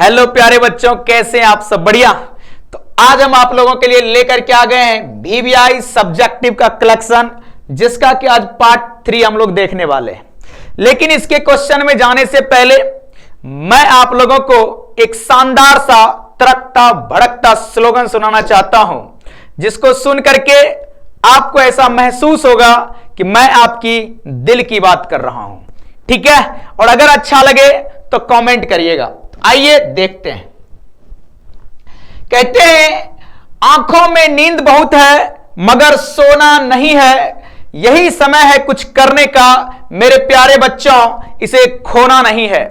Hello प्यारे बच्चों, कैसे हैं आप सब? बढ़िया। तो आज हम आप लोगों के लिए लेकर के आ गए हैं VVI सब्जेक्टिव का कलेक्शन, जिसका कि आज पार्ट 3 हम लोग देखने वाले हैं। लेकिन इसके क्वेश्चन में जाने से पहले मैं आप लोगों को एक शानदार सा तड़कता भड़कता स्लोगन सुनाना चाहता हूं, जिसको सुन करके आपको ऐसा महसूस होगा कि मैं आपकी दिल की बात कर रहा हूं। ठीक है? और अगर अच्छा लगे तो कमेंट करिएगा। आइए देखते हैं। कहते हैं, आंखों में नींद बहुत है मगर सोना नहीं है, यही समय है कुछ करने का मेरे प्यारे बच्चों, इसे खोना नहीं है।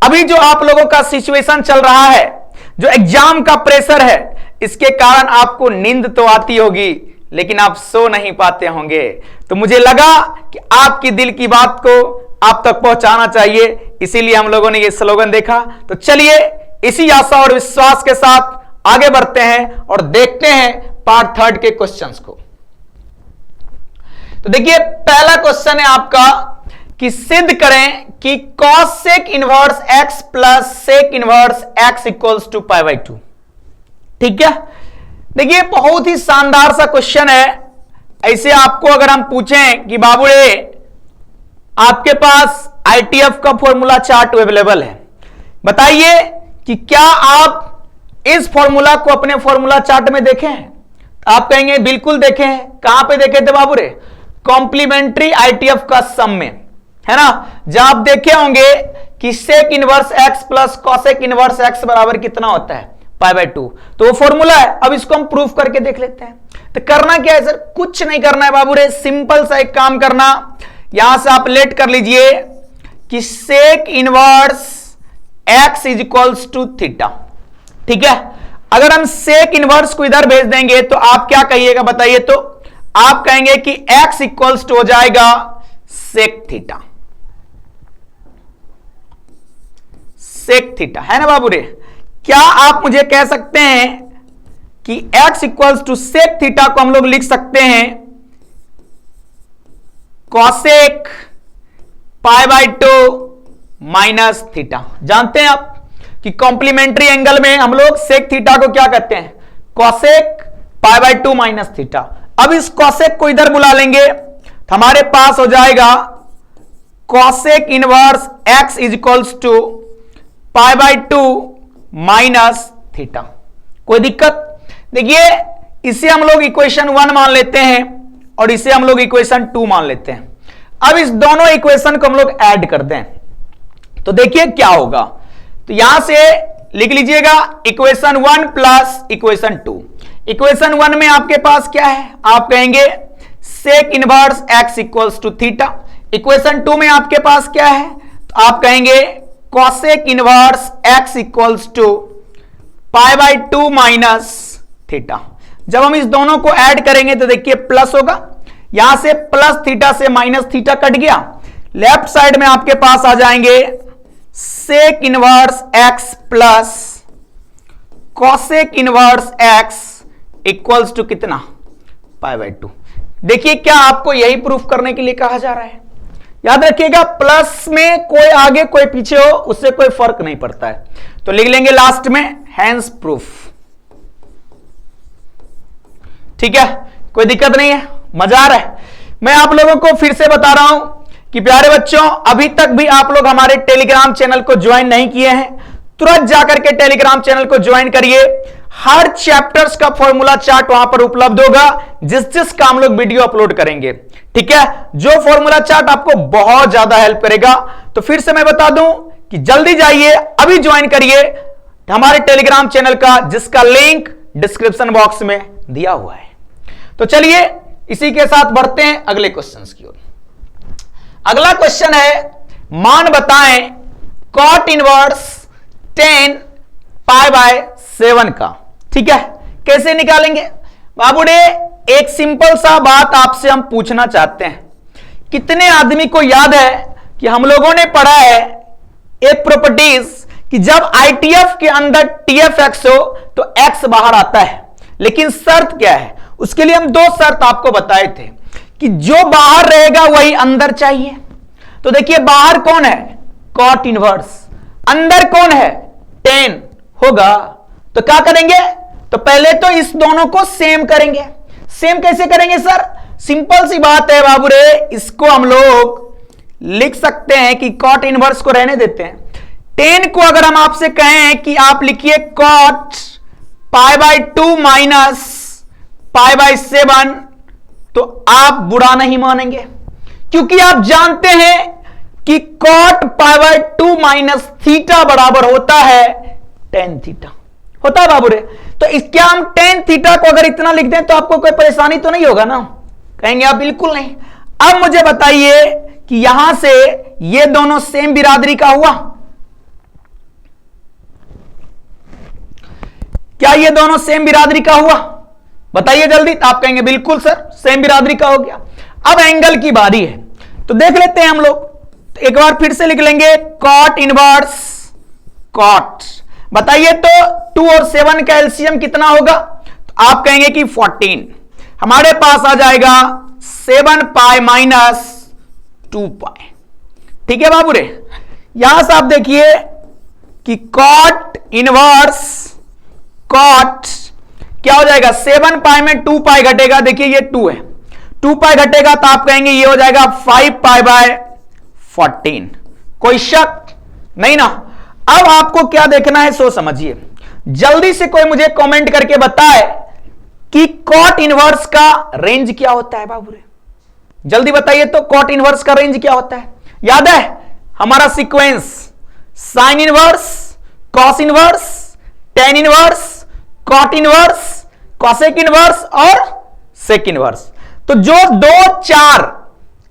अभी जो आप लोगों का सिचुएशन चल रहा है, जो एग्जाम का प्रेशर है, इसके कारण आपको नींद तो आती होगी लेकिन आप सो नहीं पाते होंगे। तो मुझे लगा कि आपकी दिल की बात को आप तक पहुंचाना चाहिए, इसीलिए हम लोगों ने ये स्लोगन देखा। तो चलिए इसी आशा और विश्वास के साथ आगे बढ़ते हैं और देखते हैं पार्ट 3 के क्वेश्चंस को। तो देखिए, पहला क्वेश्चन है आपका कि सिद्ध करें कि cos sec inverse x plus sec inverse x equals to π/2। ठीक है? देखिए, बहुत ही शानदार सा क्वेश्चन है। ऐसे आपको अगर हम पूछें कि बाबू रे, आपके पास ITF का फॉर्मूला चार्ट अवेलेबल है, बताइए कि क्या आप इस फॉर्मूला को अपने फॉर्मूला चार्ट में देखे हैं? आप कहेंगे बिल्कुल देखे हैं। कहां पे देखे थे बाबू रे? कॉम्प्लीमेंट्री ITF का सम में, है ना? जब आप देखे होंगे कि sec inverse x plus cosec inverse x बराबर कितना होता है? π/2। तो वो फॉर्मूला है। अब इसको हम प्रूफ करके देख लेते हैं। तो करना क्या है सर? कुछ नहीं करना है बाबू रे, सिंपल सा एक काम करना, यहां से आप लेट कर लीजिए कि sec inverse x is equals to theta. ठीक है? अगर हम सेक इनवर्स को इधर भेज देंगे तो आप क्या कहिएगा बताइए? तो आप कहेंगे कि x इक्वल्स टू हो जाएगा सेक थीटा। सेक थीटा, है ना बाबू रे? क्या आप मुझे कह सकते हैं कि x equals to sec theta को हम लोग लिख सकते हैं कॉसेक π/2 माइनस थीटा। जानते हैं आप कि कॉम्प्लीमेंट्री एंगल में हम लोग सेक थीटा को क्या कहते हैं? Cosec π/2 minus theta. अब इस कॉसेक को इधर बुला लेंगे तो हमारे पास हो जाएगा cosec inverse x is equals to π/2 minus theta. कोई दिक्कत? देखिए, इसे हम लोग इक्वेशन 1 मान लेते हैं और इसे हम लोग इक्वेशन 2 मान लेते हैं। अब इस दोनों इक्वेशन को हम लोग ऐड कर दें तो देखिए क्या होगा। तो यहां से लिख लीजिएगा इक्वेशन 1 प्लस इक्वेशन 2। इक्वेशन 1 में आपके पास क्या है? आप कहेंगे sec inverse x equals to theta. Equation 2 में आपके पास क्या है? तो आप कहेंगे cosec inverse x equals to π/2 minus theta. जब हम इस दोनों को ऐड करेंगे तो देखिए प्लस होगा, यहां से प्लस थीटा से माइनस थीटा कट गया। लेफ्ट साइड में आपके पास आ जाएंगे sec inverse x plus cosec inverse x equals to कितना? π/2। देखिए, क्या आपको यही प्रूफ करने के लिए कहा जा रहा है? याद रखिएगा, प्लस में कोई आगे कोई पीछे हो उससे कोई फर्क नहीं पड़ता है। तो लिख लेंगे लास्ट में हैंस प्रूफ। ठीक है? कोई दिक्कत नहीं है, मजा आ रहा है। मैं आप लोगों को फिर से बता रहा हूं कि प्यारे बच्चों, अभी तक भी आप लोग हमारे टेलीग्राम चैनल को ज्वाइन नहीं किए हैं, तुरंत जाकर के टेलीग्राम चैनल को ज्वाइन करिए। हर चैप्टर्स का फॉर्मूला चार्ट वहां पर उपलब्ध होगा, जिस जिस का हम लोग वीडियो अपलोड करेंगे। ठीक है? जो फॉर्मूला चार्ट आपको बहुत ज्यादा हेल्प करेगा। तो फिर से मैं बता दूं कि जल्दी जाइए, अभी ज्वाइन करिए हमारे टेलीग्राम चैनल का, जिसका लिंक डिस्क्रिप्शन बॉक्स में दिया हुआ है। तो चलिए इसी के साथ बढ़ते हैं अगले क्वेश्चंस की ओर। अगला क्वेश्चन है, मान बताएं कॉट इनवर्स 10 π/7 का। ठीक है? कैसे निकालेंगे बाबू ने? एक सिंपल सा बात आपसे हम पूछना चाहते हैं। कितने आदमी को याद है कि हम लोगों ने पढ़ा है एक प्रॉपर्टीज कि जब ITF के अंदर TFX हो तो x बाहर आता है, लेकिन शर्त क्या है? उसके लिए हम 2 शर्त आपको बताए थे कि जो बाहर रहेगा वही अंदर चाहिए। तो देखिए, बाहर कौन है? Cot inverse. अंदर कौन है? 10। होगा। तो क्या करेंगे, तो पहले तो इस दोनों को सेम करेंगे। सेम कैसे करेंगे सर, सिंपल सी बात है बाबू रे, इसको हम लोग लिख सकते हैं कि कॉट इनवर्स को रहने देते हैं। 10 को अगर हम आपसे कहें कि आप लिखिए कॉट π/2 माइनस π/7, तो आप बुरा नहीं मानेंगे, क्योंकि आप जानते हैं कि कॉट π/2 माइनस थीटा बराबर होता है tan थीटा, होता है बाबू रे। तो इसके हम tan थीटा को अगर इतना लिख दें तो आपको कोई परेशानी तो नहीं होगा ना, कहेंगे आप बिल्कुल नहीं। अब मुझे बताइए कि यहां से ये दोनों सेम बिरादरी का हुआ, क्या ये दोनों सेम बिरादरी का हुआ, बताइए जल्दी। आप कहेंगे बिल्कुल सर सेम बिरादरी का हो गया। अब एंगल की बारी है, तो देख लेते हैं हम लोग। तो एक बार फिर से लिख लेंगे कॉट इनवर्स कॉट, बताइए तो 2 और 7 का एलसीएम कितना होगा, तो आप कहेंगे कि 14। हमारे पास आ जाएगा 7π माइनस 2π, ठीक है बाबू रे। यहां से आप देखिए कि कॉट इनवर्स कॉट क्या हो जाएगा, 7π में 2π घटेगा, देखिए ये 2 है, 2π घटेगा तो आप कहेंगे ये हो जाएगा 5π/14। कोई शक नहीं ना। अब आपको क्या देखना है सो समझिए, जल्दी से कोई मुझे कमेंट करके बताए कि कॉट इनवर्स का रेंज क्या होता है बाबू रे, जल्दी बताइए तो कॉट इनवर्स का रेंज क्या होता है। याद है हमारा sequence, sine inverse, cos inverse, tan inverse, cot inverse, cosec inverse और सेक इनवर्स। तो जो 2, 4,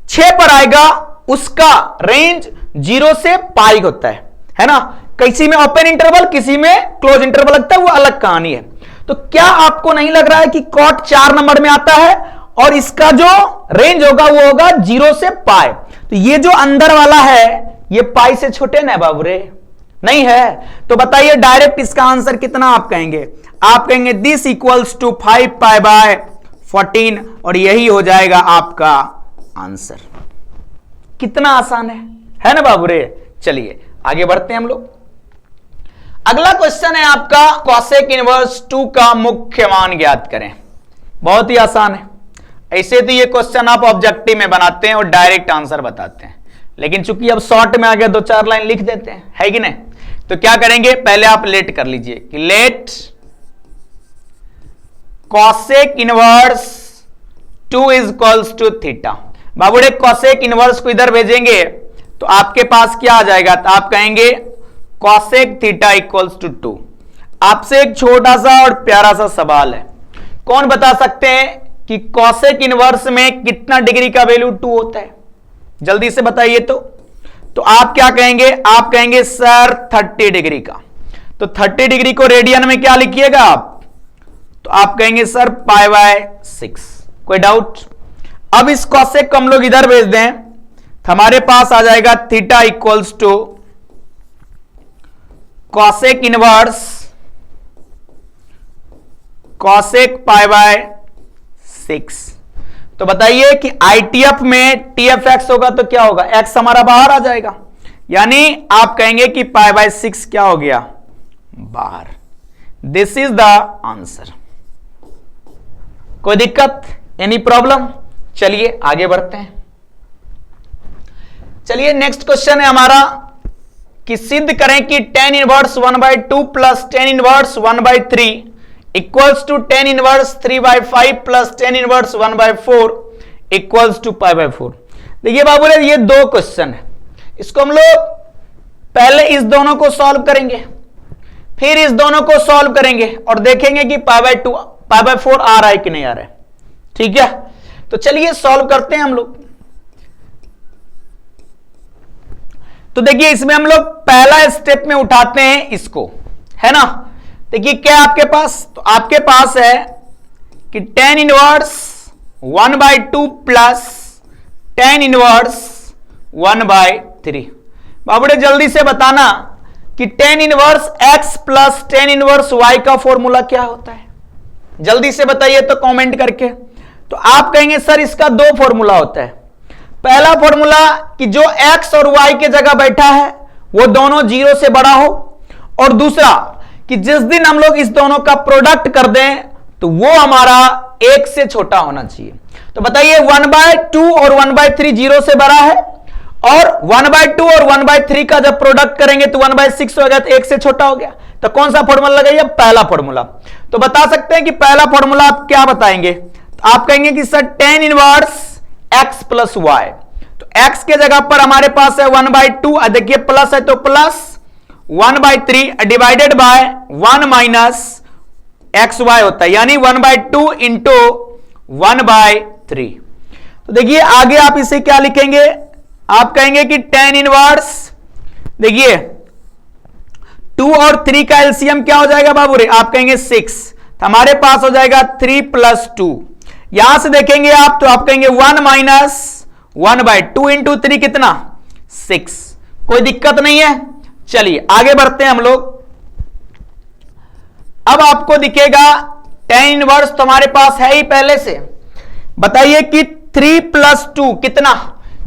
6 पर आएगा उसका रेंज 0 से पाई होता है ना। किसी में ओपन इंटरवल, किसी में क्लोज इंटरवल लगता है, वो अलग कहानी है। तो क्या आपको नहीं लग रहा है कि कॉट 4 नंबर में आता है और इसका जो रेंज होगा वो होगा 0 से पाई। तो ये जो अंदर वाला है ये पाई से छोटे ना बाबू रे, नहीं है। तो बताइए डायरेक्ट इसका आंसर कितना आप कहेंगे, आप कहेंगे दिस इक्वल्स टू 5π/14 और यही हो जाएगा आपका आंसर। कितना आसान है ना बाबू रे। चलिए आगे बढ़ते हैं हम लोग। अगला क्वेश्चन है आपका कॉसेक इनवर्स 2 का मुख्य मान ज्ञात करें। बहुत ही आसान है, ऐसे तो ये क्वेश्चन आप ऑब्जेक्टिव में बनाते हैं और डायरेक्ट आंसर बताते हैं, लेकिन चूंकि अब शॉर्ट में आ गया 2-4 लाइन लिख देते हैं, है कि नहीं। तो क्या करेंगे, पहले आप लेट कर लीजिए कि let cosec inverse 2 is equals to theta. बाबू रे कॉसेक इनवर्स को इधर भेजेंगे तो आपके पास क्या आ जाएगा, तो आप कहेंगे कॉसेक थीटा इक्वल्स टू 2। आपसे एक छोटा सा और प्यारा सा सवाल है, कौन बता सकते हैं कि कॉसेक इनवर्स में कितना डिग्री का वैल्यू 2 होता है, जल्दी से बताइए तो आप क्या कहेंगे, आप कहेंगे सर 30 डिग्री का। तो 30 डिग्री को रेडियन में क्या लिखिएगा आप, तो आप कहेंगे सर π/6। कोई डाउट। अब इस कॉसेक को हम लोग इधर भेज दें तो हमारे पास आ जाएगा theta equals to cosec inverse cosec π/6। तो बताइए कि आईटीएफ में TFX होगा तो क्या होगा, x हमारा बाहर आ जाएगा, यानी आप कहेंगे कि π/6 क्या हो गया, बाहर। This is the answer. कोई दिक्कत, एनी प्रॉब्लम। चलिए आगे बढ़ते हैं। चलिए नेक्स्ट क्वेश्चन है हमारा कि सिद्ध करें कि tan inverse 1/2 plus tan inverse 1/3 equals to tan inverse 3/5 plus tan inverse 1/4 equals to π/4। देखिए बाबू रे ये 2 क्वेश्चन है, इसको हम लोग पहले इस दोनों को सॉल्व करेंगे, फिर इस दोनों को सॉल्व करेंगे और देखेंगे कि π/4 आ रहा है कि नहीं आ रहा है, ठीक है। तो चलिए सॉल्व करते हैं हम लोग। तो देखिए इसमें हम लोग पहला स्टेप में उठाते हैं इसको, है ना। देखिए क्या आपके पास, तो आपके पास है कि tan inverse 1/2 plus tan inverse 1/3। बाबूड़े जल्दी से बताना कि tan inverse x plus tan inverse y का फॉर्मूला क्या होता है, जल्दी से बताइए तो कमेंट करके। तो आप कहेंगे सर इसका 2 फॉर्मूला होता है। पहला फॉर्मूला कि जो x और y के जगह बैठा है वो दोनों 0 से बड़ा हो, और दूसरा कि जिस दिन हम लोग इस दोनों का प्रोडक्ट कर दें तो वो हमारा 1 से छोटा होना चाहिए। तो बताइए 1/2 और 1/3 0 से बड़ा है, और 1/2 और 1/3 का जब प्रोडक्ट करेंगे तो 1/6 हो गया, तो 1 से छोटा हो गया। तो कौन सा फॉर्मूला लगाइए? पहला फॉर्मूला। तो बता सकते हैं कि पहला फॉर्मूला आप क्या बताएंगे? तो आप कहेंगे कि sir tan inverse x plus y. तो x के जगह पर हमारे पास है 1/2, देखिए प्लस है तो plus 1/3 divided by 1 minus x y होता है, यानी 1/2 इंटू 1/3। तो देखिए आगे आप इसे क्या लिखेंगे? आप कहेंगे कि tan इनवर्स, देखिए 2 और 3 का एलसीएम क्या हो जाएगा बाबू रे? आप कहेंगे 6, तो हमारे पास हो जाएगा 3 + 2। यहां से देखेंगे आप तो आप कहेंगे 1 माइनस 1/2 इंटू 3 कितना? 6। कोई दिक्कत नहीं है। चलिए आगे बढ़ते हैं हम लोग। अब आपको दिखेगा tan इनवर्स तो हमारे पास है ही पहले से। बताइए कि 3 + 2 कितना?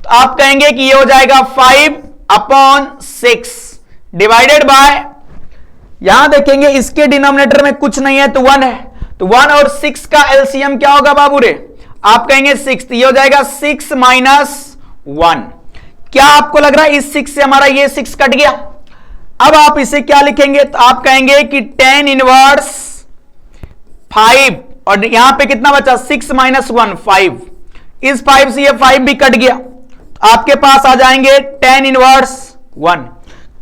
तो आप कहेंगे कि ये हो जाएगा 5/6 डिवाइडेड बाय, यहां देखेंगे इसके डिनोमिनेटर में कुछ नहीं है तो 1 है, तो 1 और 6 का एलसीएम क्या होगा बाबू रे? आप कहेंगे 6, तो ये हो जाएगा 6 - 1। क्या आपको लग रहा है इस 6 से हमारा ये 6 कट गया? अब आप इसे क्या लिखेंगे? तो आप कहेंगे कि tan इनवर्स 5, और यहां पे कितना बचा? 6 - 1 5। इस 5 से ये 5 भी कट गया, तो आपके पास आ जाएंगे tan इनवर्स 1।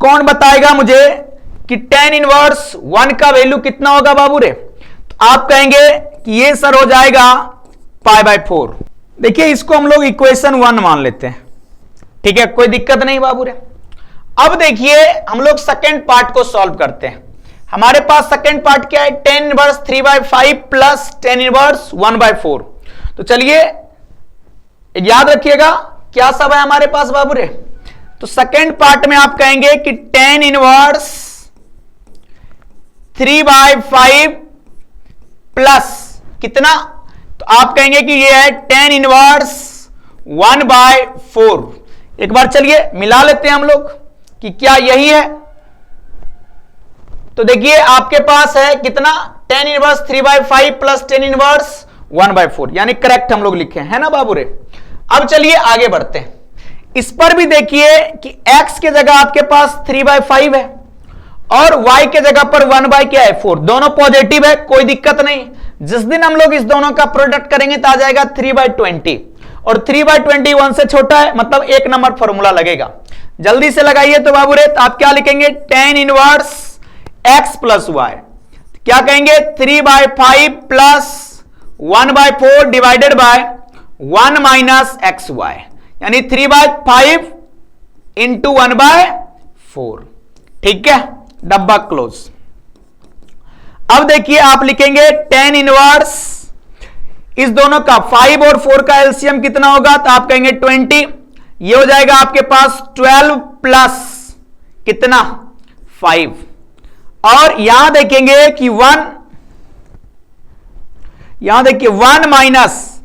कौन बताएगा मुझे कि tan इनवर्स 1 का वैल्यू कितना होगा बाबू रे? तो आप कहेंगे कि ये सर हो जाएगा π/4। देखिए इसको हम लोग इक्वेशन 1 मान लेते हैं, ठीक है, कोई दिक्कत नहीं बाबू रे। अब देखिए हम लोग सेकेंड पार्ट को सॉल्व करते हैं। हमारे पास सेकेंड पार्ट क्या है? tan inverse 3/5 plus tan inverse 1/4। तो चलिए याद रखिएगा क्या सब है हमारे पास बाबू रे? तो सेकेंड पार्ट में आप कहेंगे कि tan इनवर्स 3/5 प्लस कितना? तो आप कहेंगे कि ये है tan इनवर्स 1/4। एक बार चलिए मिला लेते हैं हम लोग कि क्या यही है। तो देखिए आपके पास है कितना? tan inverse 3/5 plus tan inverse 1/4, यानी करेक्ट हम लोग लिखे है ना बाबू रे। अब चलिए आगे बढ़ते हैं। इस पर भी देखिए कि x के जगह आपके पास 3/5 है और y के जगह पर 1/4, दोनों पॉजिटिव है, कोई दिक्कत नहीं। जिस दिन हम लोग इस दोनों का प्रोडक्ट करेंगे तो आ जाएगा 3/20, और 3/20 1 से छोटा है, मतलब 1 नंबर फॉर्मूला लगेगा। जल्दी से लगाइए तो बाबू रे। तो आप क्या लिखेंगे? tan inverse x plus y, क्या कहेंगे? 3/5 plus 1/4 divided by 1 minus x y, यानी 3/5 इंटू 1/4। ठीक है, डब्बा क्लोज। अब देखिए आप लिखेंगे tan इनवर्स इस दोनों का 5 और 4 का एलसीएम कितना होगा? तो आप कहेंगे 20। ये हो जाएगा आपके पास 12 प्लस कितना? 5। और यहां देखेंगे कि 1, यहां देखिए 1 माइनस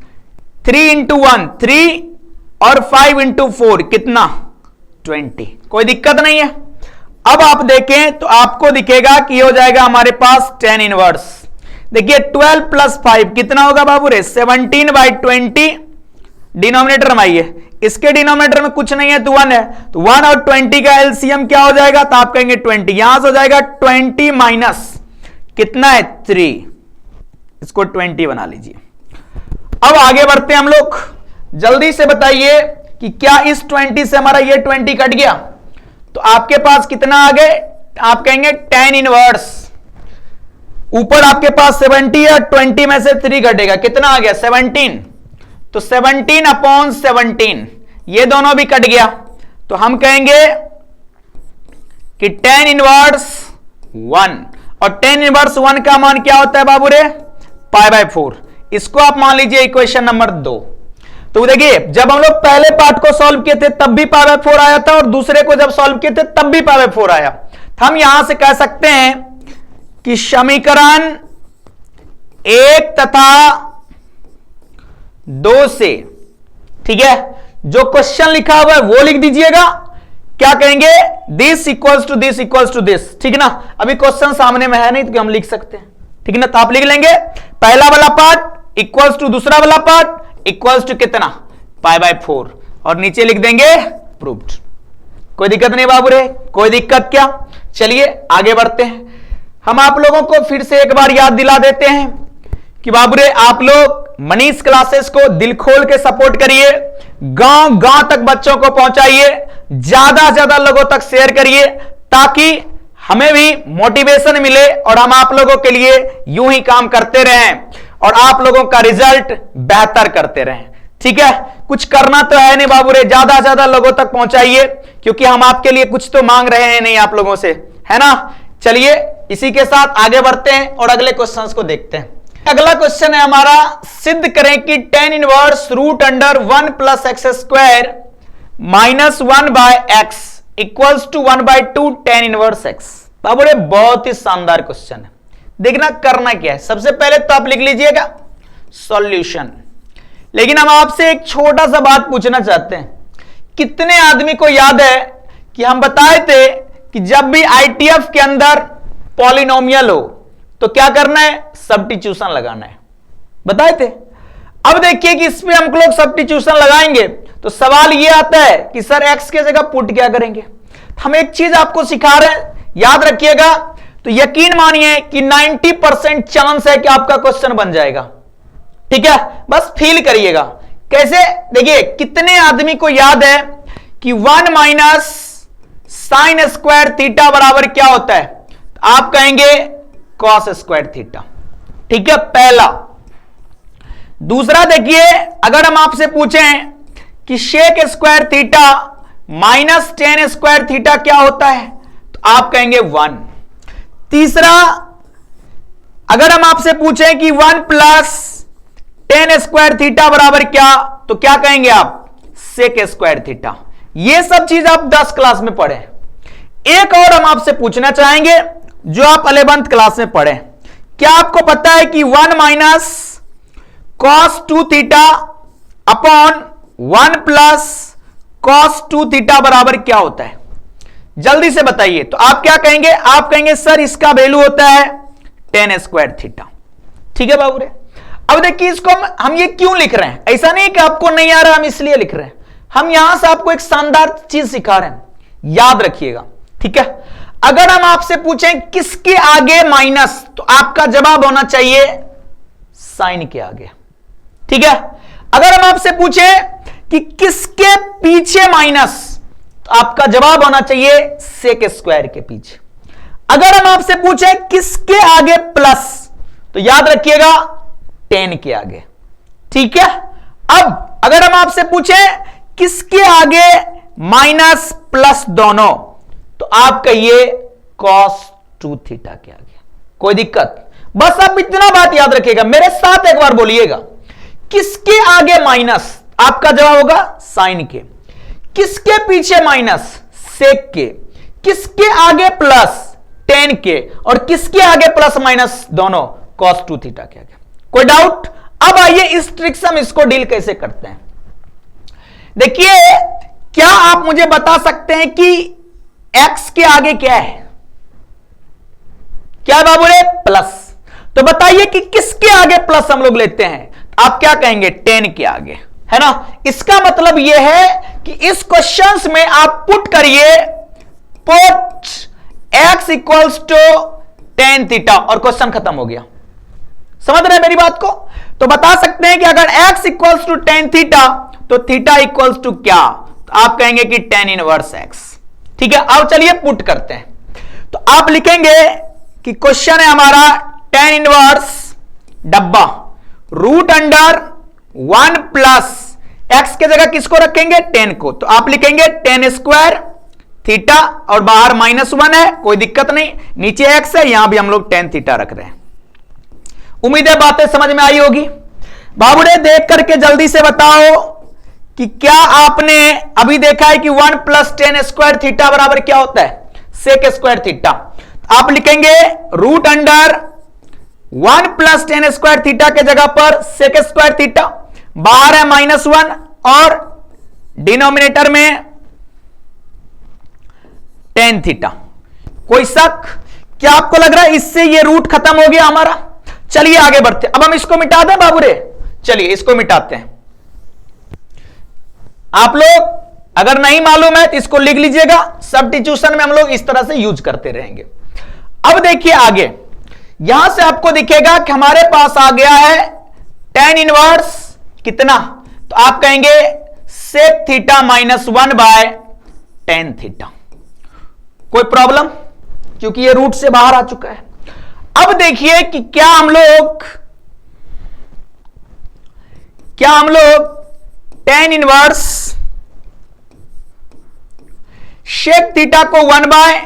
3 इंटू 1 3 और 5 इंटू 4 कितना? 20। कोई दिक्कत नहीं है। अब आप देखें तो आपको दिखेगा कि ये हो जाएगा हमारे पास tan इनवर्स। देखिए 12 प्लस 5 कितना होगा बाबू रे? 17/20। डिनोमिनेटर में आइए, इसके डिनोमिनेटर में कुछ नहीं है तो 1 है, तो 1 और 20 का एलसीएम क्या हो जाएगा? तो आप कहेंगे 20। यहां से हो जाएगा 20 माइनस कितना है? 3। इसको 20 बना लीजिए। अब आगे बढ़ते हैं हम लोग। जल्दी से बताइए कि क्या इस 20 से हमारा ये 20 कट गया? तो आपके पास कितना आ गए? आप कहेंगे tan इनवर्स, ऊपर आपके पास 70 है, 20 में से 3 घटेगा, कितना आ गया? 17। तो 17/17 ये दोनों भी कट गया, तो हम कहेंगे कि tan इनवर्स 1, और tan इनवर्स 1 का मान क्या होता है बाबू रे? π/4। इसको आप मान लीजिए इक्वेशन नंबर 2। तो देखिए जब हम लोग पहले पार्ट को सॉल्व किए थे तब भी π/4 आया था, और दूसरे को जब सॉल्व किए थे तब भी π/4 आया। तो हम यहां से कह सकते हैं कि समीकरण 1 तथा 2 से, ठीक है, जो क्वेश्चन लिखा हुआ है वो लिख दीजिएगा, क्या कहेंगे, this equals to this equals to this, ठीक है ना। अभी क्वेश्चन सामने में है नहीं तो हम लिख सकते हैं, ठीक है ना। तो आप लिख लेंगे पहला वाला पार्ट इक्वल्स टू दूसरा वाला पार्ट इक्वल्स टू कितना, π/4, और नीचे लिख देंगे प्रूव्ड। कोई दिक्कत नहीं बाबू रे, कोई दिक्कत क्या। चलिए आगे बढ़ते हैं। हम आप लोगों को फिर से एक बार याद दिला देते हैं कि बाबू रे आप लोग मनीष क्लासेस को दिल खोल के सपोर्ट करिए, गांव गांव तक बच्चों को पहुंचाइए, ज्यादा से ज्यादा लोगों तक शेयर करिए, ताकि हमें भी मोटिवेशन मिले और हम आप लोगों के लिए यूं ही काम करते रहें और आप लोगों का रिजल्ट बेहतर करते रहें, ठीक है। कुछ करना तो है नहीं बाबू रे, ज्यादा से ज्यादा लोगों तक पहुंचाइए, क्योंकि हम आपके लिए कुछ तो मांग रहे हैं नहीं आप लोगों से, है ना। चलिए इसी के साथ आगे बढ़ते हैं और अगले क्वेश्चंस को देखते हैं। अगला क्वेश्चन है हमारा, सिद्ध करें कि tan inverse root under 1 plus x square minus 1/x equals to 1/2 tan inverse x। बाबू रे बहुत ही शानदार क्वेश्चन है। देखना करना क्या है, सबसे पहले तो आप लिख लीजिएगा सॉल्यूशन। लेकिन हम आपसे एक छोटा सा बात पूछना चाहते हैं, कितने आदमी को याद है कि हम बताए थे कि जब भी आईटीएफ के अंदर पॉलिनोमियल हो तो क्या करना है, सब्स्टिट्यूशन लगाना है, बताए थे। अब देखिए कि इस पे हम लोग सब्स्टिट्यूशन लगाएंगे तो सवाल ये आता है कि सर x की जगह पुट क्या करेंगे। हम एक चीज आपको सिखा रहे हैं, याद रखिएगा। तो यकीन मानिए कि 90% चांस है कि आपका क्वेश्चन बन जाएगा, ठीक है। बस फील करिएगा कैसे। देखिए कितने आदमी को याद है कि 1 माइनस साइन स्क्वायर थीटा बराबर क्या होता है, तो आप कहेंगे कॉस स्क्वायर थीटा, ठीक है, पहला। दूसरा देखिए, अगर हम आपसे पूछें कि shake square theta minus ten square theta क्या होता है, तो आप कहेंगे 1। तीसरा, अगर हम आपसे पूछें कि 1 प्लस टेन स्क्वायर थीटा बराबर क्या, तो क्या कहेंगे आप, सेक स्क्वायर थीटा। ये सब चीज आप 10 क्लास में पढ़े। एक और हम आपसे पूछना चाहेंगे जो आप 11th क्लास में पढ़े। क्या आपको पता है कि 1 minus cos 2 theta upon 1 plus cos 2 theta बराबर क्या होता है, जल्दी से बताइए। तो आप क्या कहेंगे, आप कहेंगे सर इसका वैल्यू होता है टेन स्क्वायर थीटा, ठीक है बाबू रे। अब देखिए इसको हम ये क्यों लिख रहे हैं, ऐसा नहीं कि आपको नहीं आ रहा हम इसलिए लिख रहे हैं, हम यहां से आपको एक शानदार चीज सिखा रहे हैं, याद रखिएगा, ठीक है। अगर हम आपसे पूछें किसके आगे माइनस, तो आपका जवाब होना चाहिए साइन के आगे, ठीक है। अगर हम आपसे पूछें कि किसके पीछे माइनस, तो आपका जवाब होना चाहिए सेक स्क्वायर के पीछे। अगर हम आपसे पूछें किसके आगे प्लस, तो याद रखिएगा टेन के आगे, ठीक है। अब अगर हम आपसे पूछें किसके आगे माइनस प्लस दोनों, तो आप कहिए कॉस 2 थीटा के आगे। कोई दिक्कत, बस आप इतना बात याद रखिएगा, मेरे साथ एक बार बोलिएगा, किसके आगे माइनस, आपका जवाब होगा साइन के। किसके पीछे माइनस, सेक के। किसके आगे प्लस, टेन के। और किसके आगे प्लस माइनस दोनों, कॉस 2 थीटा के आगे। कोई डाउट। अब आइए इस ट्रिक से हम इसको डील कैसे करते हैं। देखिए, क्या आप मुझे बता सकते हैं कि x के आगे क्या है, क्या है बाबू रे, प्लस। तो बताइए कि किसके आगे प्लस हम लोग लेते हैं, आप क्या कहेंगे, 10 के आगे, है ना। इसका मतलब यह है कि इस क्वेश्चंस में आप पुट करिए put x equals to tan theta और क्वेश्चन खत्म हो गया। समझ रहे हैं मेरी बात को। तो बता सकते हैं कि अगर x equals to tan theta तो थीटा इक्वल्स टू क्या, तो आप कहेंगे कि tan इनवर्स x, ठीक है। अब चलिए पुट करते हैं। तो आप लिखेंगे कि क्वेश्चन है हमारा tan इनवर्स डब्बा रूट अंडर 1 प्लस x के जगह किसको रखेंगे, 10 को। तो आप लिखेंगे tan स्क्वायर थीटा और बाहर -1 है, कोई दिक्कत नहीं, नीचे x है, यहां भी हम लोग tan थीटा रख रहे हैं। उम्मीद है बातें समझ में आई होगी। बाबू ने देख करके जल्दी से बताओ कि क्या आपने अभी देखा है कि 1 प्लस tan स्क्वायर थीटा बराबर क्या होता है, सेक स्क्वायर थीटा। आप लिखेंगे root under 1 plus tan square theta के जगह पर सेक स्क्वायर थीटा, बाहर है -1 और डिनोमिनेटर में टेन थीटा। कोई शक? क्या आपको लग रहा है इससे ये रूट खत्म हो गया हमारा? चलिए आगे बढ़ते। अब हम इसको मिटा दें बाबूरे, चलिए इसको मिटाते हैं। आप लोग अगर नहीं मालूम है तो इसको लिख लीजिएगा, सब्स्टिट्यूशन में हम लोग इस तरह से यूज करते रहेंगे। अब देखिए आगे, यहां से आपको दिखेगा कि हमारे पास आ गया है टेन इनवर्स कितना, तो आप कहेंगे sec theta minus 1 by tan theta. कोई प्रॉब्लम? क्योंकि ये रूट से बाहर आ चुका है। अब देखिए कि क्या हम लोग टेन इनवर्स शेक थीटा को 1 बाय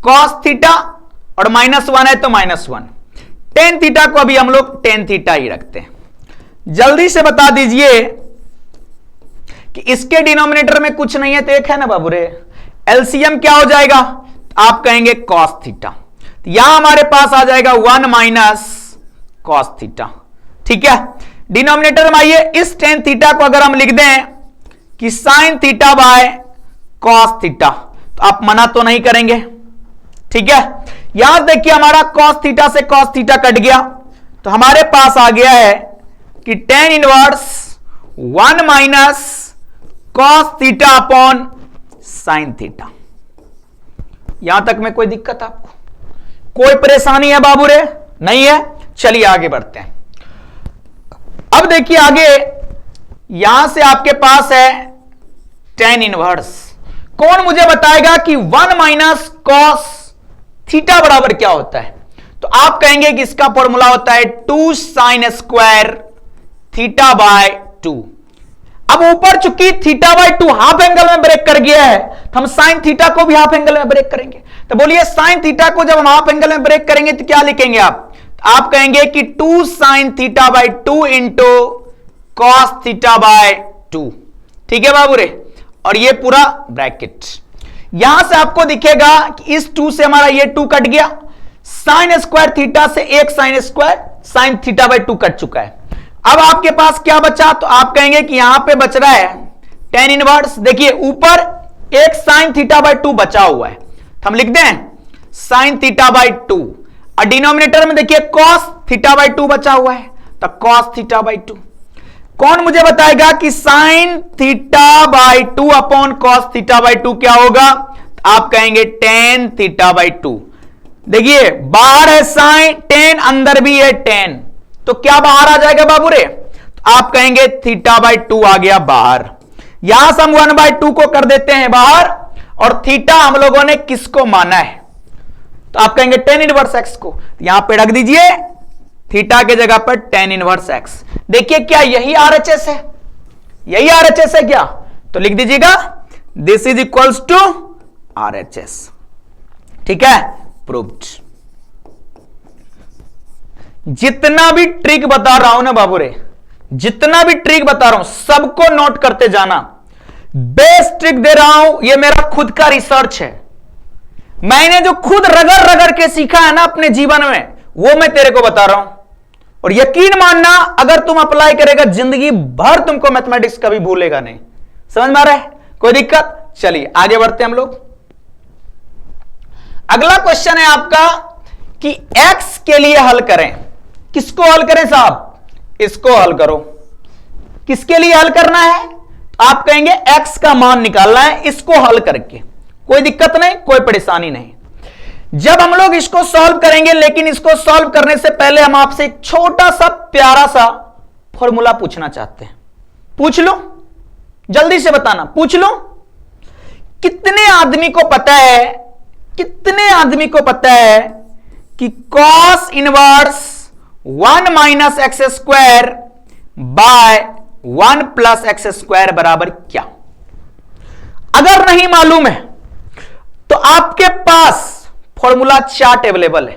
कॉस थीटा और -1 है तो -1, टेन थीटा को अभी हम लोग टेन थीटा ही रखते हैं। जल्दी से बता दीजिए कि इसके डिनोमिनेटर में कुछ नहीं है तो एक है ना बाबूरे, एलसीएम क्या हो जाएगा? आप कहेंगे कॉस थीटा, तो यहां हमारे पास आ जाएगा 1 माइनस कॉस थीटा। ठीक है, डिनोमिनेटर में आइए, इस टेन थीटा को अगर हम लिख दें कि sine theta by cos theta, तो आप मना तो नहीं करेंगे। ठीक है, यहां देखिए हमारा कॉस थीटा से कॉस थीटा कट गया, तो हमारे पास आ गया है कि tan inverse 1 minus cos theta upon sine theta. यहां तक में कोई दिक्कत आपको? कोई परेशानी है बाबूरे? नहीं है। चलिए आगे बढ़ते हैं। अब देखिए आगे, यहां से आपके पास है टेन इनवर्स। कौन मुझे बताएगा कि 1 माइनस कॉस थीटा बराबर क्या होता है? तो आप कहेंगे कि इसका फॉर्मूला होता है 2 साइन स्क्वायर थीटा बाय 2। अब ऊपर चूंकि थीटा बाय 2 हाफ एंगल में ब्रेक कर गया है, तो हम साइन थीटा को भी हाफ एंगल में ब्रेक करेंगे। तो बोलिए साइन थीटा को जब हम हाफ एंगल में ब्रेक करेंगे तो क्या लिखेंगे आप? आप कहेंगे कि 2 sine theta by 2 into cos theta by 2। ठीक है बाबूरे, और ये पूरा ब्रैकेट। यहां से आपको दिखेगा कि इस 2 से हमारा ये 2 कट गया, साइन स्क्वायर थीटा से एक sine square sine theta by 2 cut चुका है। अब आपके पास क्या बचा? तो आप कहेंगे कि यहां पे बच रहा है टेन इनवर्स। देखिए ऊपर एक साइन थीटा बाय 2 बचा हुआ है, तो हम लिख दें साइन थीटा बाय 2, और डिनोमिनेटर में देखिए कॉस थीटा बाय 2 बचा हुआ है, तो कॉस थीटा बाय 2। कौन मुझे बताएगा कि sine theta by 2 upon cos theta by 2 क्या होगा? तो आप कहेंगे टेन थीटा बाय 2। देखिए बाहर है साइन, टेन अंदर भी है टेन, तो क्या बाहर आ जाएगा बाबूरे? तो आप कहेंगे थीटा बाय 2 आ गया बाहर। यहां से हम 1 बाय 2 को कर देते हैं बाहर, और थीटा हम लोगों ने किसको माना है? तो आप कहेंगे टेन इनवर्स एक्स को। यहां पे रख दीजिए थीटा के जगह पर टेन इनवर्स एक्स। देखिए क्या यही आरएचएस है? यही आरएचएस है क्या? तो लिख दीजिएगा this is equals to RHS. ठीक है, प्रूव्ड। जितना भी ट्रिक बता रहा हूं ना बाबूरे, जितना भी ट्रिक बता रहा हूं सबको नोट करते जाना। बेस्ट ट्रिक दे रहा हूं, ये मेरा खुद का रिसर्च है। मैंने जो खुद रगड़ रगड़ के सीखा है ना अपने जीवन में, वो मैं तेरे को बता रहा हूं। और यकीन मानना, अगर तुम अप्लाई करेगा जिंदगी भर तुमको मैथमेटिक्स कभी भूलेगा नहीं। समझ में आ रहा है? कोई दिक्कत? चलिए आगे बढ़ते हैं हम लोग। अगला क्वेश्चन है आपका कि x के लिए हल करें। किसको हल करें साहब? इसको हल करो। किसके लिए हल करना है? आप कहेंगे x का मान निकालना है इसको हल करके। कोई दिक्कत नहीं, कोई परेशानी नहीं। जब हम लोग इसको सॉल्व करेंगे, लेकिन इसको सॉल्व करने से पहले हम आपसे एक छोटा सा प्यारा सा फॉर्मूला पूछना चाहते हैं। पूछ लो, जल्दी से बताना, पूछ लो। कितने आदमी को पता है, कितने आदमी को पता है कि cos inverse 1 minus x square by 1 plus x square बराबर क्या? अगर नहीं मालूम है तो आपके पास फॉर्मूला चार्ट अवेलेबल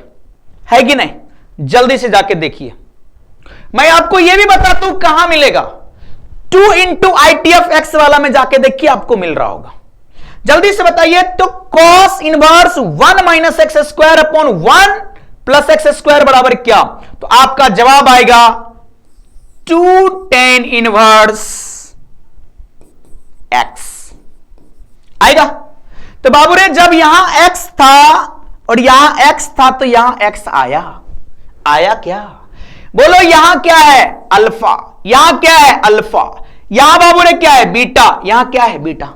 है कि नहीं? जल्दी से जाके देखिए। मैं आपको यह भी बताता हूं कहां मिलेगा। 2 इंटू ITF वाला में जाके देखिए, आपको मिल रहा होगा। जल्दी से बताइए। तो cos inverse 1 minus x square upon 1 plus x square बराबर क्या? तो आपका जवाब आएगा 2 tan इनवर्स x आएगा। तो बाबू रे जब यहां x था और यहां x था तो यहां x आया क्या? बोलो यहां क्या है? अल्फा। यहां क्या है? अल्फा। यहां बाबू रे क्या है? बीटा। यहां क्या है? बीटा।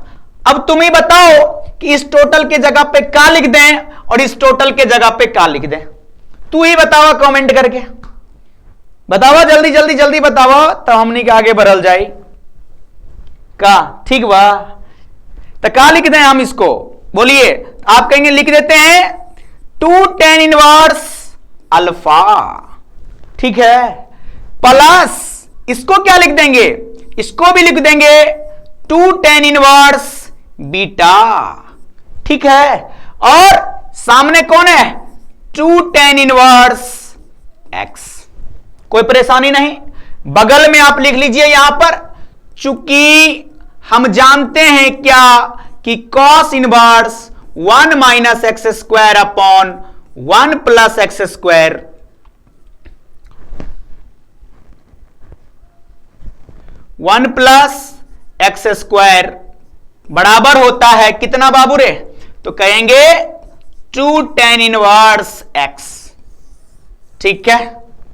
अब तुम ही बताओ कि इस टोटल के जगह पे क्या लिख दें और इस टोटल के जगह पे क्या लिख दें? तू ही बतावा कमेंट करके, बतावा जल्दी जल्दी जल्दी बतावा, तो हमने के आगे बढ़ल जाए का। ठीक बा, तो क्या लिख दें हम इसको? बोलिए। आप कहेंगे लिख देते हैं 2 tan इनवर्स अल्फा, ठीक है, प्लस इसको क्या लिख देंगे? इसको भी लिख देंगे 2 tan इनवर्स बीटा, ठीक है। और सामने कौन है? 2 tan इनवर्स एक्स। कोई परेशानी नहीं, बगल में आप लिख लीजिए यहां पर, चूंकि हम जानते हैं क्या कि cos inverse 1 minus x square upon 1 plus x square 1 plus x square बराबर होता है कितना बाबू रे? तो कहेंगे 2 tan इनवर्स एक्स, ठीक है।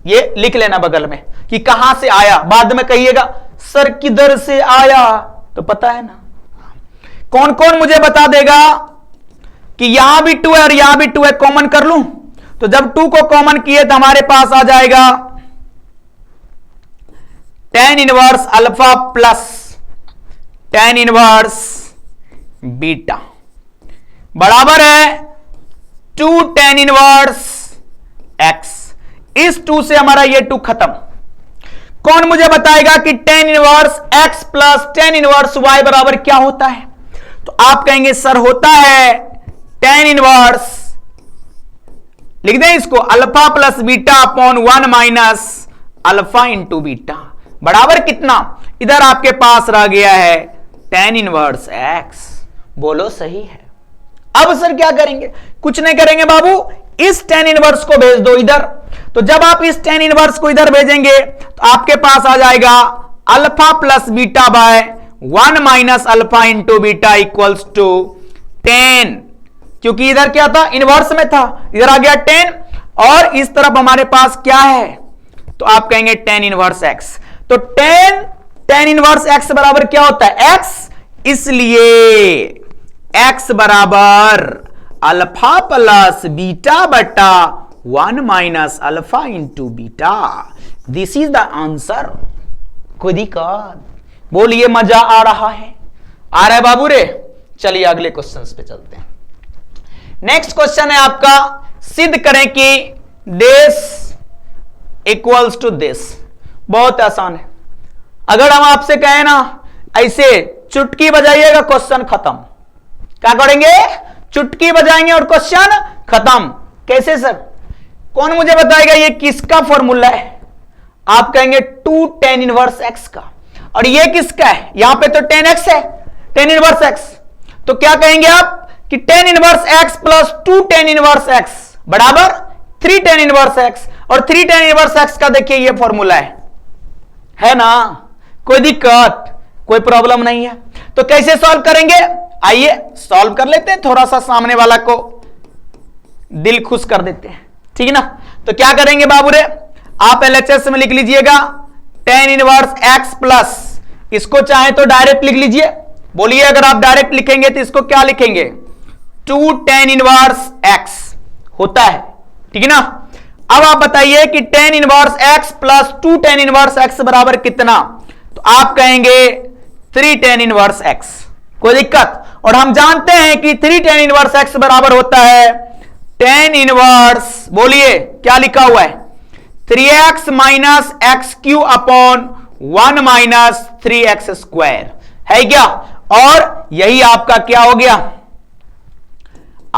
ये लिख लेना बगल में कि कहां से आया, बाद में कहिएगा सर किधर से आया, तो पता है ना। कौन कौन मुझे बता देगा कि यहां भी 2 है और यहां भी 2 है, कॉमन कर लूं? तो जब 2 को कॉमन किए तो हमारे पास आ जाएगा tan inverse alpha plus tan inverse beta बराबर है 2 tan इनवर्स एक्स। इस 2 से हमारा ये 2 खत्म। कौन मुझे बताएगा कि tan inverse x plus tan inverse y बराबर क्या होता है? तो आप कहेंगे सर होता है tan इनवर्स, लिख दें इसको, alpha plus beta upon 1 minus alpha into beta बराबर कितना? इधर आपके पास रह गया है tan इनवर्स x। बोलो सही है। अब सर क्या करेंगे? कुछ नहीं करेंगे बाबू, इस tan इनवर्स को भेज दो इधर। तो जब आप इस tan इनवर्स को इधर भेजेंगे तो आपके पास आ जाएगा alpha plus beta by 1 minus alpha into beta equals to 10, क्योंकि इधर क्या था? इनवर्स में था, इधर आ गया 10 और इस तरफ हमारे पास क्या है? तो आप कहेंगे tan इनवर्स x। तो tan इनवर्स x बराबर क्या होता है? x, इसलिए x बराबर अल्फा प्लस बीटा बटा 1 minus alpha into beta. This is the answer. कोई दिक्कत? बोलिए मजा आ रहा है? आ रहा है बाबू रे? चलिए अगले क्वेश्चन पे चलते हैं। नेक्स्ट क्वेश्चन है आपका, सिद्ध करें कि दिस इक्वल्स टू दिस। बहुत आसान है। अगर हम आपसे कहें ना ऐसे चुटकी बजाइएगा क्वेश्चन खत्म। क्या करेंगे? चुटकी बजाएंगे और क्वेश्चन खत्म। कैसे सर? कौन मुझे बताएगा ये किसका फॉर्मूला है? आप कहेंगे 2 tan इनवर्स x का। और ये किसका है? यहां पे तो tan x है, tan इनवर्स x। तो क्या कहेंगे आप कि tan inverse x plus 2 tan inverse x बराबर 3 tan इनवर्स x। और 3 tan इनवर्स x का देखिए ये फॉर्मूला है ना। कोई दिक्कत, कोई प्रॉब्लम नहीं है। तो कैसे सॉल्व करेंगे? आइए सॉल्व कर लेते हैं, थोड़ा सा सामने वाला को दिल खुश कर देते हैं, ठीक है ना। तो क्या करेंगे बाबू रे? आप LHS में लिख लीजिएगा tan इनवर्स x प्लस, इसको चाहे तो डायरेक्ट लिख लीजिए। बोलिए अगर आप डायरेक्ट लिखेंगे तो इसको क्या लिखेंगे? 2 tan इनवर्स x होता है, ठीक है ना। अब आप बताइए कि tan inverse x plus 2 tan inverse x बराबर कितना? तो आप कहेंगे 3 tan इनवर्स x। कोई दिक्कत? और हम जानते हैं कि 3 tan इनवर्स x बराबर होता है tan इनवर्स, बोलिए क्या लिखा हुआ है? 3x minus x Q upon 1 minus 3x square, है क्या? और यही आपका क्या हो गया?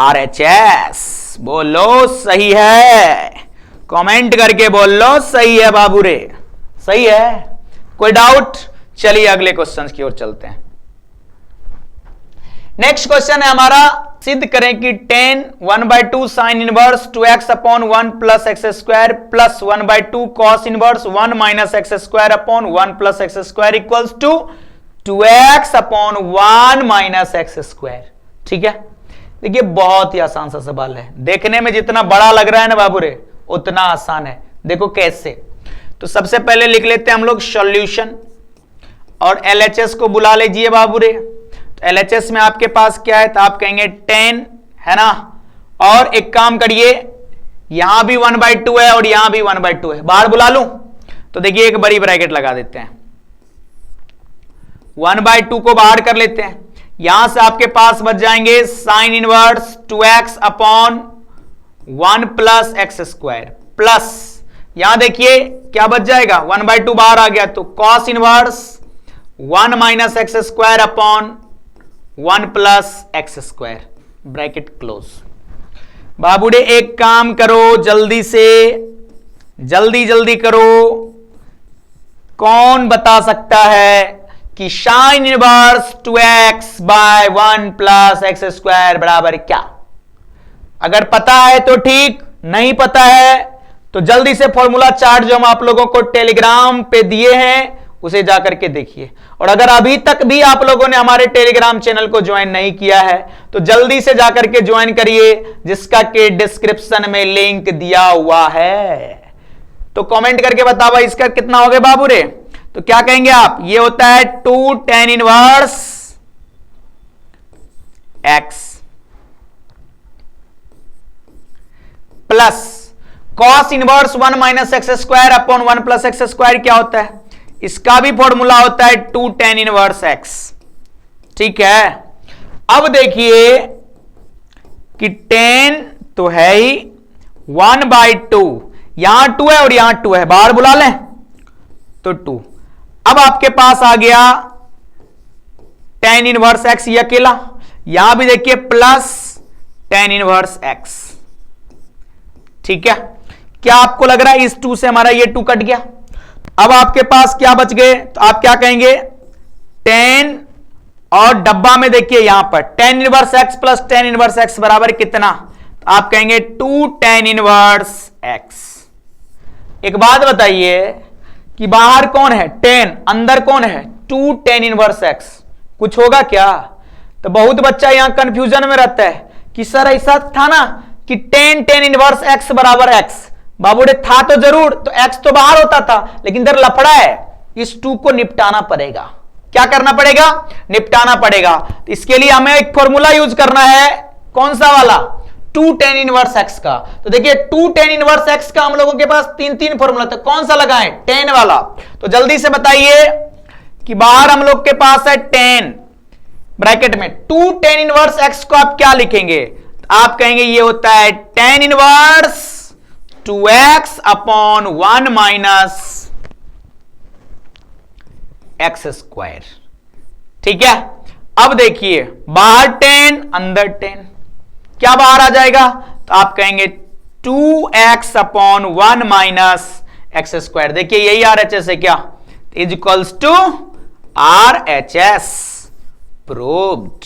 RHS। बोलो सही है, कमेंट करके बोल लो सही है बाबू रे, सही है। कोई डाउट? चलिए अगले क्वेश्चन की ओर चलते हैं। नेक्स्ट क्वेश्चन है हमारा, सिद्ध करें कि tan 1/2 sine inverse 2x upon 1 plus x square plus 1/2 cos inverse 1 minus x square upon 1 plus x square equals to 2x upon 1 minus x square, ठीक है। देखिए बहुत ही आसान सा सवाल है, देखने में जितना बड़ा लग रहा है ना बाबू रे उतना आसान है। देखो कैसे, तो सबसे पहले लिख लेते हैं हम लोग सॉल्यूशन और LHS को बुला लीजिए बाबू रे। तो LHS में आपके पास क्या है, तो आप कहेंगे 10 है ना, और एक काम करिए यहां भी 1/2 है और यहां भी 1/2 है, बाहर बुला लूं तो देखिए एक बड़ी ब्रैकेट लगा देते हैं, 1/2 को बाहर कर लेते हैं। यहां से आपके पास बच जाएंगे sign inverse 2x upon 1 plus x square, plus यहां देखिए क्या बच जाएगा, 1/2 बाहर आ गया तो cos inverse 1 minus x square upon 1 plus x square, bracket close. बाबूडे एक काम करो जल्दी से, जल्दी जल्दी करो, कौन बता सकता है कि sine inverse 2x by 1 plus x square बराबर क्या? अगर पता है तो ठीक, नहीं पता है तो जल्दी से फॉर्मूला चार्ट जो हम आप लोगों को टेलीग्राम पे दिए हैं उसे जाकर के देखिए। और अगर अभी तक भी आप लोगों ने हमारे टेलीग्राम चैनल को ज्वाइन नहीं किया है तो जल्दी से जाकर के ज्वाइन करिए, जिसका के डिस्क्रिप्शन में लिंक दिया हुआ है। तो कमेंट करके बताओ इसका कितना हो गया बाबू रे, तो क्या कहेंगे आप, ये होता है 2 tan inverse x plus cos inverse 1 minus x square upon 1 plus x square क्या होता है, इसका भी फॉर्मूला होता है 2 tan इनवर्स x। ठीक है, अब देखिए कि tan तो है ही 1/2, यहां 2 है और यहां 2 है, बाहर बुला लें तो 2। अब आपके पास आ गया tan इनवर्स x ये अकेला, यहां भी देखिए प्लस tan इनवर्स x। ठीक है, क्या आपको लग रहा है इस 2 से हमारा ये 2 कट गया, अब आपके पास क्या बच गए, तो आप क्या कहेंगे 10 और डब्बा में देखिए यहां पर tan inverse x plus tan inverse x बराबर कितना, तो आप कहेंगे 2 tan इनवर्स x। एक बात बताइए कि बाहर कौन है 10, अंदर कौन है 2 tan इनवर्स x, कुछ होगा क्या? तो बहुत बच्चा यहां कंफ्यूजन में रहता है कि सर ऐसा था ना कि tan इनवर्स x बराबर x, बाबूडे था तो जरूर, तो x तो बाहर होता था, लेकिन इधर लफड़ा है, इस 2 को निपटाना पड़ेगा। क्या करना पड़ेगा, निपटाना पड़ेगा। तो इसके लिए हमें एक फॉर्मूला यूज करना है, कौन सा वाला, 2 tan इनवर्स x का। तो देखिए 2 tan इनवर्स x का हम लोगों के पास 3 फॉर्मूला था, कौन सा लगाएं, tan वाला। तो जल्दी से बताइए कि बाहर हम लोग के पास है 10 ब्रैकेट में 2 tan इनवर्स x को आप क्या लिखेंगे, तो आप कहेंगे ये होता है tan inverse 2x upon 1 minus x square. ठीक है, अब देखिए बाहर 10 अंदर 10, क्या बाहर आ जाएगा, तो आप कहेंगे 2x upon 1 minus x square. देखिए यही RHS है क्या, is equals to RHS proved.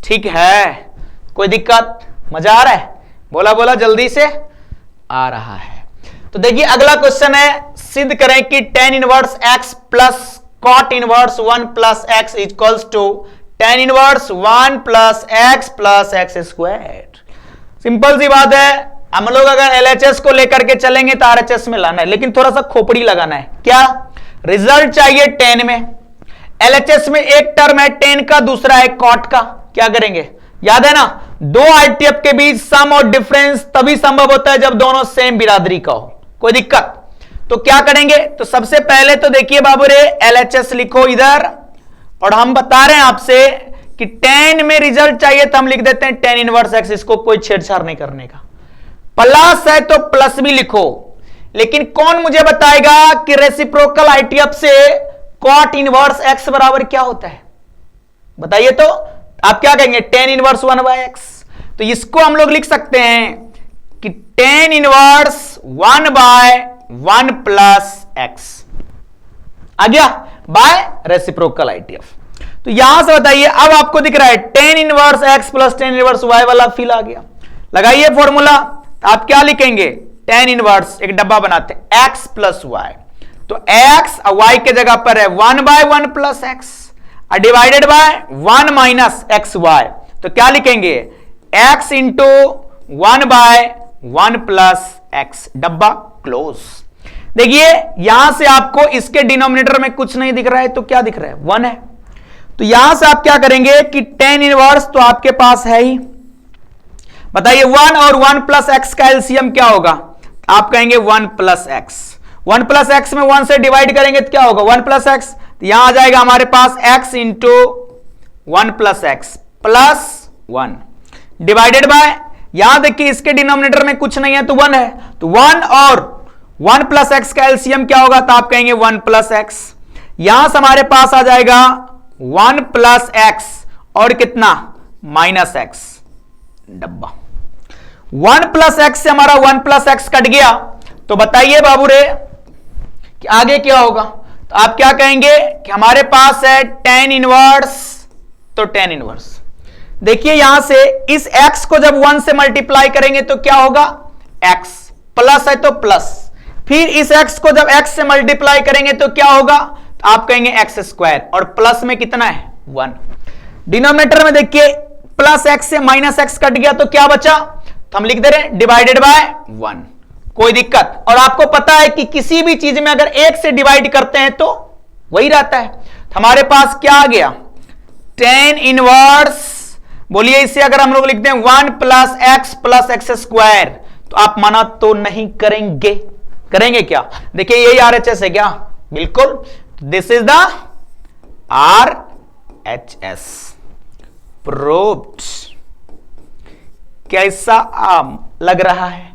ठीक है, कोई दिक्कत, मजा आ रहा है, बोला बोला जल्दी से, आ रहा है। तो देखिए अगला क्वेश्चन है, सिद्ध करें कि tan inverse x plus cot inverse 1 plus x equals to tan inverse 1 plus x square. Simple सी बात है, हम लोग अगर LHS को लेकर के चलेंगे तो RHS में लाना है, लेकिन थोड़ा सा खोपड़ी लगाना है। क्या रिजल्ट चाहिए tan में, LHS में एक टर्म है tan का, दूसरा है cot का, क्या करेंगे, याद है ना, दो ITF के बीच सम और डिफरेंस तभी संभव होता है जब दोनों सेम बिरादरी का हो। कोई दिक्कत, तो क्या करेंगे, तो सबसे पहले तो देखिए बाबू रे LHS लिखो इधर, और हम बता रहे हैं आपसे कि tan में रिजल्ट चाहिए तो हम लिख देते हैं tan इनवर्स x, इसको कोई छेड़छाड़ नहीं करने का। प्लस है तो प्लस भी लिखो, लेकिन कौन मुझे बताएगा कि रेसिप्रोकल ITF से cot इनवर्स x बराबर क्या होता है, बताइए तो। आप क्या कहेंगे tan इनवर्स 1/x, तो इसको हम लोग लिख सकते हैं कि tan इनवर्स 1/1 प्लस x आ गया बाय रेसिप्रोकल ITF। तो यहां से बताइए, अब आपको दिख रहा है tan inverse x plus tan inverse y वाला फील आ गया, लगाइए फॉर्मूला। आप क्या लिखेंगे, tan इनवर्स एक डब्बा बनाते हैं x प्लस y, तो x y के जगह पर है 1/1 plus x divided by 1 minus x y, तो क्या लिखेंगे, x इंटू 1/1 प्लस एक्स, डब्बा क्लोज। देखिए यहां से आपको इसके डिनोमिनेटर में कुछ नहीं दिख रहा है, तो क्या दिख रहा है, 1 है। तो यहां से आप क्या करेंगे कि tan इनवर्स तो आपके पास है ही, बताइए 1 और 1 प्लस एक्स का एलसीएम क्या होगा, आप कहेंगे 1 प्लस एक्स। 1 प्लस एक्स में 1 से डिवाइड करेंगे तो क्या होगा, 1 प्लस एक्स। तो यहां आ जाएगा हमारे पास x into 1 plus x plus 1 divided by, यहां देखिए इसके डिनोमिनेटर में कुछ नहीं है तो 1 है, तो 1 और 1 प्लस एक्स का एलसीएम क्या होगा, तो आप कहेंगे 1 प्लस एक्स। यहां से हमारे पास आ जाएगा 1 प्लस एक्स और कितना, माइनस एक्स, डब्बा। 1 प्लस एक्स से हमारा 1 प्लस एक्स कट गया, तो बताइए बाबू रे कि आगे क्या होगा। तो आप क्या कहेंगे कि हमारे पास है tan इनवर्स, तो tan इनवर्स। देखिए यहां से इस x को जब 1 से मल्टीप्लाई करेंगे तो क्या होगा, x प्लस है तो प्लस, फिर इस x को जब x से मल्टीप्लाई करेंगे तो क्या होगा, तो आप कहेंगे x स्क्वायर, और प्लस में कितना है, 1। डिनोमिनेटर में देखिए प्लस x से माइनस x कट गया तो क्या बचा, तो हम लिख दे रहे हैं डिवाइडेड बाय 1, कोई दिक्कत। और आपको पता है कि किसी भी चीज में अगर 1 से डिवाइड करते हैं तो वही रहता है। तो हमारे पास क्या आ गया, tan इनवर्स, बोलिए इसे अगर हम लोग लिखते हैं 1 प्लस एक्स स्क्वायर, तो आप मना तो नहीं करेंगे, करेंगे क्या, देखिए यही RHS है क्या, बिल्कुल, this is the RHS proved. कैसा लग रहा है,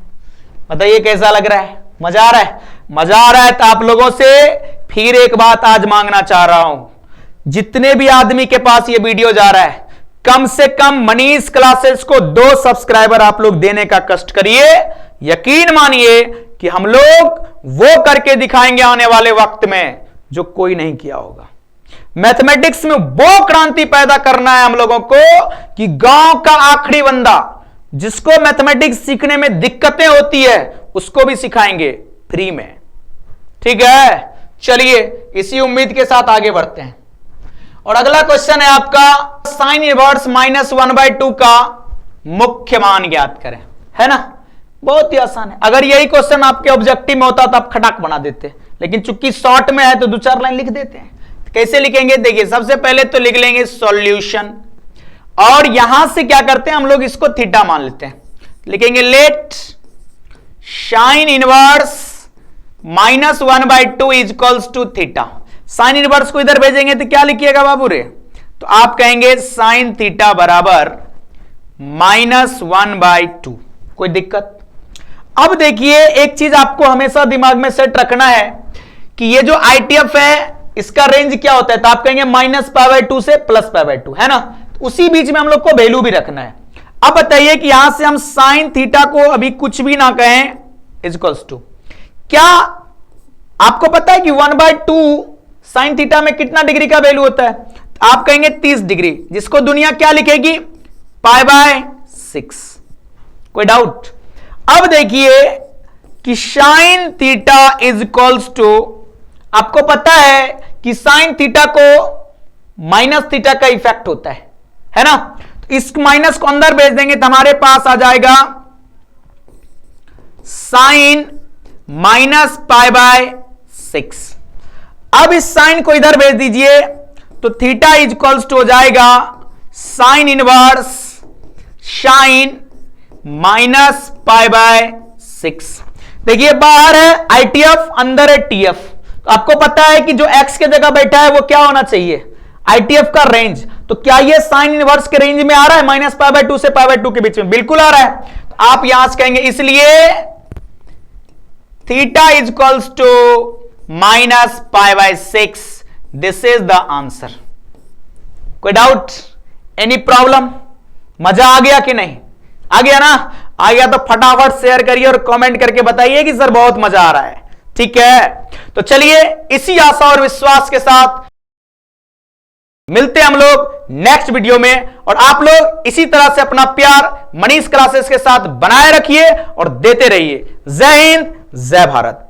बताइए कैसा लग रहा है, मजा आ रहा है, मजा आ रहा है। तो आप लोगों से फिर एक बात आज मांगना चाह रहा हूं, जितने भी आदमी के पास ये वीडियो जा रहा है, कम से कम मनीष क्लासेस को 2 सब्सक्राइबर आप लोग देने का कष्ट करिए। यकीन मानिए कि हम लोग वो करके दिखाएंगे आने वाले वक्त में जो कोई नहीं किया होगा। मैथमेटिक्स में वो क्रांति पैदा करना है हम लोगों को कि गांव का आखिरी बंदा जिसको मैथमेटिक्स सीखने में दिक्कतें होती है उसको भी सिखाएंगे फ्री में, ठीक है। चलिए इसी उम्मीद के साथ आगे बढ़ते हैं, और अगला क्वेश्चन है आपका साइन इनवर्स -1/2 का मुख्य मान ज्ञात करें, है ना, बहुत ही आसान है। अगर यही क्वेश्चन आपके ऑब्जेक्टिव में होता तो आप खटाक बना देते, लेकिन चूंकि शॉर्ट में है तो 2-4 लाइन लिख देते हैं। कैसे लिखेंगे, देखिए सबसे पहले तो लिख लेंगे सॉल्यूशन, और यहां से क्या करते हैं हम लोग इसको थीटा मान लेते हैं, लिखेंगे let sine inverse -1/2 is equals to theta. Sine inverse को इधर भेजेंगे तो क्या लिखिएगा बाबू रे, तो आप कहेंगे साइन थीटा बराबर -1/2, कोई दिक्कत। अब देखिए एक चीज आपको हमेशा दिमाग में सेट रखना है कि ये जो ITF है इसका रेंज क्या होता है, तो आप कहेंगे -π/2 से +π/2, है ना, तो उसी बीच में हम लोग को वैल्यू भी रखना है। अब बताइए कि यहां से हम साइन थीटा को अभी कुछ भी ना कहें इज इक्वल्स टू, क्या आपको पता है कि 1/2 साइन थीटा में कितना डिग्री का वैल्यू होता है, तो आप कहेंगे 30 डिग्री, जिसको दुनिया क्या लिखेगी, π/6, कोई डाउट। अब देखिए कि sine theta is equals to, आपको पता है कि साइन थीटा को माइनस थीटा का इफेक्ट होता है ना, तो इस माइनस को अंदर भेज देंगे तो हमारे पास आ जाएगा साइन -π/6। अब इस साइन को इधर भेज दीजिए तो थीटा इज इक्वल्स टू हो जाएगा साइन इनवर्स साइन -π/6। देखिए बाहर है ITF, अंदर है TF, तो आपको पता है कि जो x के जगह बैठा है वो क्या होना चाहिए, ITF का रेंज। तो क्या ये साइन इनवर्स के रेंज में आ रहा है, -π/2 से π/2 के बीच में, बिल्कुल आ रहा है। तो आप यहां से कहेंगे इसलिए theta is equals to -π/6, this is the answer. कोई डाउट, एनी प्रॉब्लम, मजा आ गया कि नहीं, आ गया ना, आ गया तो फटाफट शेयर करिए और कमेंट करके बताइए कि सर बहुत मजा आ रहा है, ठीक है। तो चलिए इसी आशा और विश्वास के साथ मिलते हैं हम लोग नेक्स्ट वीडियो में, और आप लोग इसी तरह से अपना प्यार मनीष क्लासेस के साथ बनाए रखिए और देते रहिए। जय हिंद, जय भारत।